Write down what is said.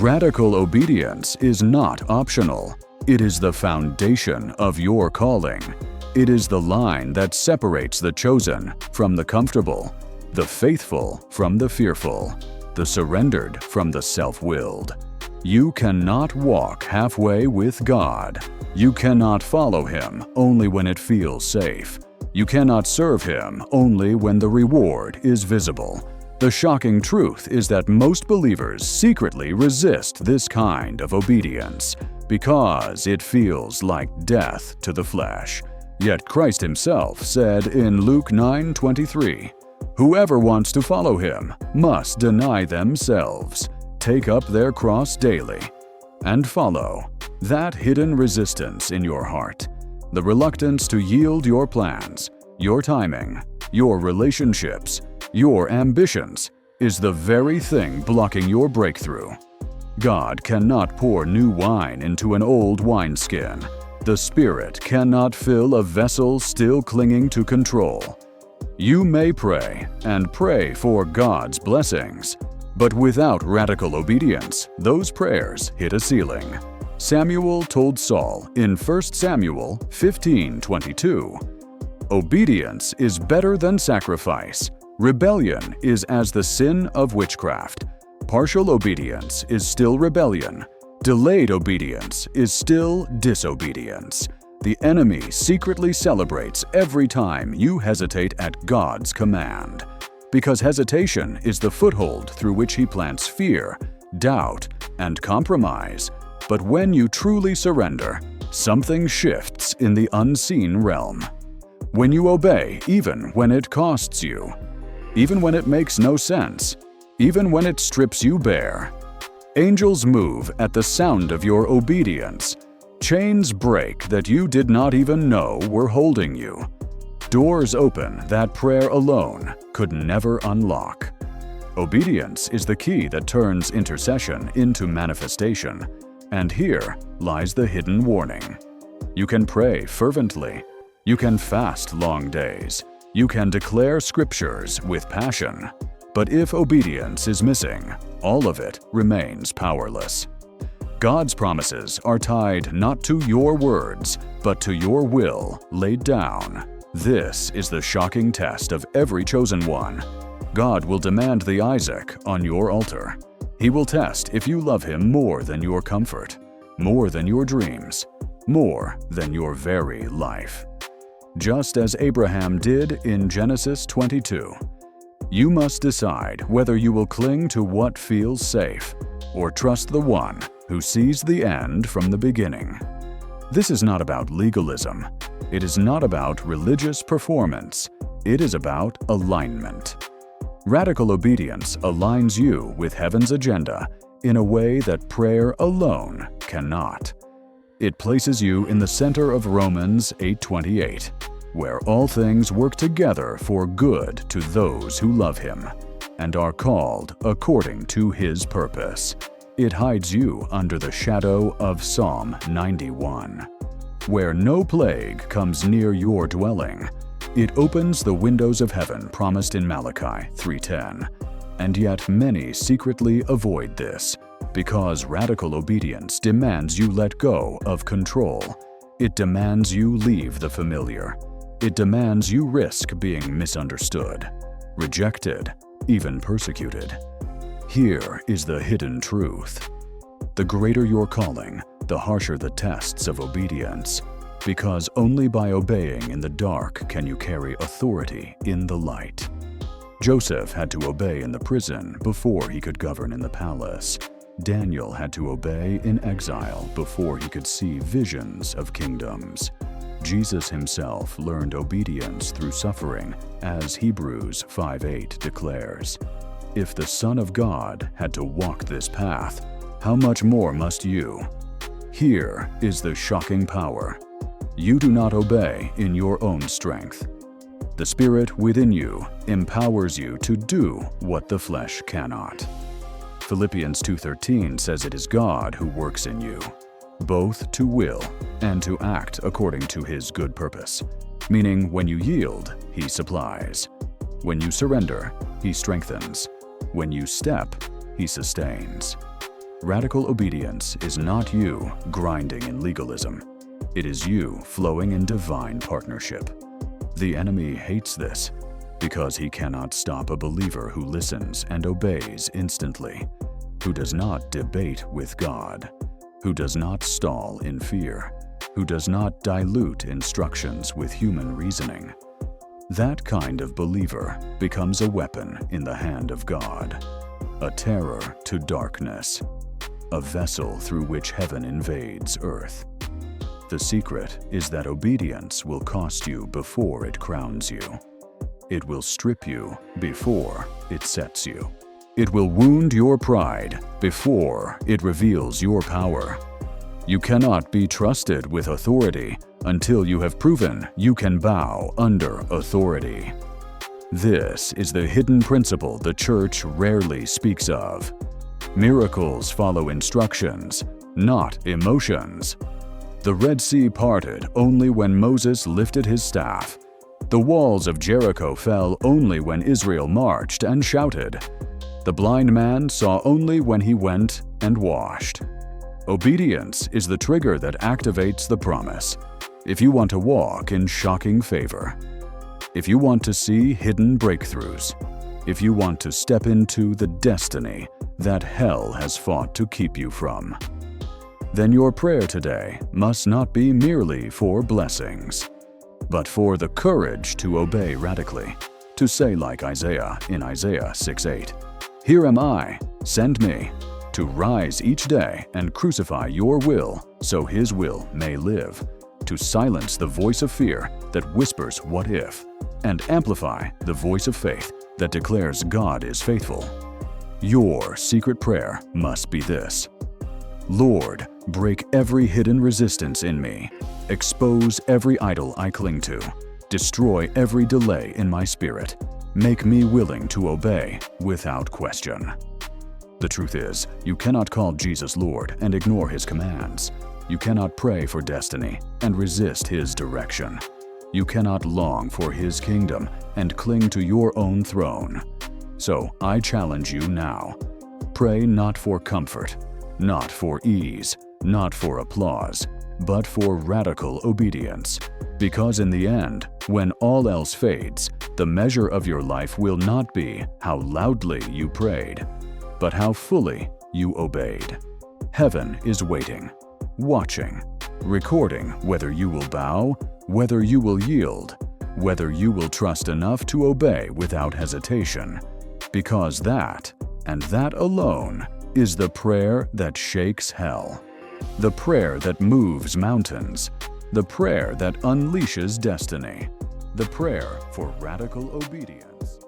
Radical obedience is not optional. It is the foundation of your calling. It is the line that separates the chosen from the comfortable, the faithful from the fearful, the surrendered from the self-willed. You cannot walk halfway with God. You cannot follow Him only when it feels safe. You cannot serve Him only when the reward is visible. The shocking truth is that most believers secretly resist this kind of obedience because it feels like death to the flesh. Yet Christ Himself said in Luke 9:23, "Whoever wants to follow Him must deny themselves, take up their cross daily, and follow." That hidden resistance in your heart, the reluctance to yield your plans, your timing, your relationships, your ambitions, is the very thing blocking your breakthrough. God cannot pour new wine into an old wineskin. The Spirit cannot fill a vessel still clinging to control. You may pray and pray for God's blessings, but without radical obedience, those prayers hit a ceiling. Samuel told Saul in 1 Samuel 15:22, "Obedience is better than sacrifice. Rebellion is as the sin of witchcraft. Partial obedience is still rebellion. Delayed obedience is still disobedience. The enemy secretly celebrates every time you hesitate at God's command, because hesitation is the foothold through which he plants fear, doubt, and compromise. But when you truly surrender, something shifts in the unseen realm. When you obey, even when it costs you, even when it makes no sense, even when it strips you bare, angels move at the sound of your obedience. Chains break that you did not even know were holding you. Doors open that prayer alone could never unlock. Obedience is the key that turns intercession into manifestation. And here lies the hidden warning. You can pray fervently. You can fast long days. You can declare scriptures with passion. But if obedience is missing, all of it remains powerless. God's promises are tied not to your words, but to your will laid down. This is the shocking test of every chosen one. God will demand the Isaac on your altar. He will test if you love Him more than your comfort, more than your dreams, more than your very life. Just as Abraham did in Genesis 22, you must decide whether you will cling to what feels safe or trust the one who sees the end from the beginning. This is not about legalism. It is not about religious performance. It is about alignment. Radical obedience aligns you with heaven's agenda in a way that prayer alone cannot. It places you in the center of Romans 8:28, where all things work together for good to those who love Him and are called according to His purpose. It hides you under the shadow of Psalm 91, where no plague comes near your dwelling. It opens the windows of heaven promised in Malachi 3:10, and yet many secretly avoid this because radical obedience demands you let go of control. It demands you leave the familiar. It demands you risk being misunderstood, rejected, even persecuted. Here is the hidden truth. The greater your calling, the harsher the tests of obedience. Because only by obeying in the dark can you carry authority in the light. Joseph had to obey in the prison before he could govern in the palace. Daniel had to obey in exile before he could see visions of kingdoms. Jesus Himself learned obedience through suffering, as Hebrews 5:8 declares. If the Son of God had to walk this path, how much more must you? Here is the shocking power. You do not obey in your own strength. The Spirit within you empowers you to do what the flesh cannot. Philippians 2:13 says it is God who works in you, both to will and to act according to His good purpose. Meaning, when you yield, He supplies. When you surrender, He strengthens. When you step, He sustains. Radical obedience is not you grinding in legalism. It is you flowing in divine partnership. The enemy hates this because he cannot stop a believer who listens and obeys instantly, who does not debate with God, who does not stall in fear, who does not dilute instructions with human reasoning. That kind of believer becomes a weapon in the hand of God, a terror to darkness, a vessel through which heaven invades earth. The secret is that obedience will cost you before it crowns you. It will strip you before it sets you. It will wound your pride before it reveals your power. You cannot be trusted with authority until you have proven you can bow under authority. This is the hidden principle the church rarely speaks of. Miracles follow instructions, not emotions. The Red Sea parted only when Moses lifted his staff. The walls of Jericho fell only when Israel marched and shouted. The blind man saw only when he went and washed. Obedience is the trigger that activates the promise. If you want to walk in shocking favor, if you want to see hidden breakthroughs, if you want to step into the destiny that hell has fought to keep you from, then your prayer today must not be merely for blessings, but for the courage to obey radically, to say like Isaiah in Isaiah 6:8, "Here am I, send me," to rise each day and crucify your will so His will may live, to silence the voice of fear that whispers what if, and amplify the voice of faith that declares God is faithful. Your secret prayer must be this: Lord, break every hidden resistance in me, expose every idol I cling to, destroy every delay in my spirit, make me willing to obey without question. The truth is, you cannot call Jesus Lord and ignore His commands. You cannot pray for destiny and resist His direction. You cannot long for His kingdom and cling to your own throne. So I challenge you now. Pray not for comfort, not for ease, not for applause, but for radical obedience. Because in the end, when all else fades, the measure of your life will not be how loudly you prayed, but how fully you obeyed. Heaven is waiting, watching, recording whether you will bow, whether you will yield, whether you will trust enough to obey without hesitation, because that, and that alone, is the prayer that shakes hell, the prayer that moves mountains, the prayer that unleashes destiny, the prayer for radical obedience.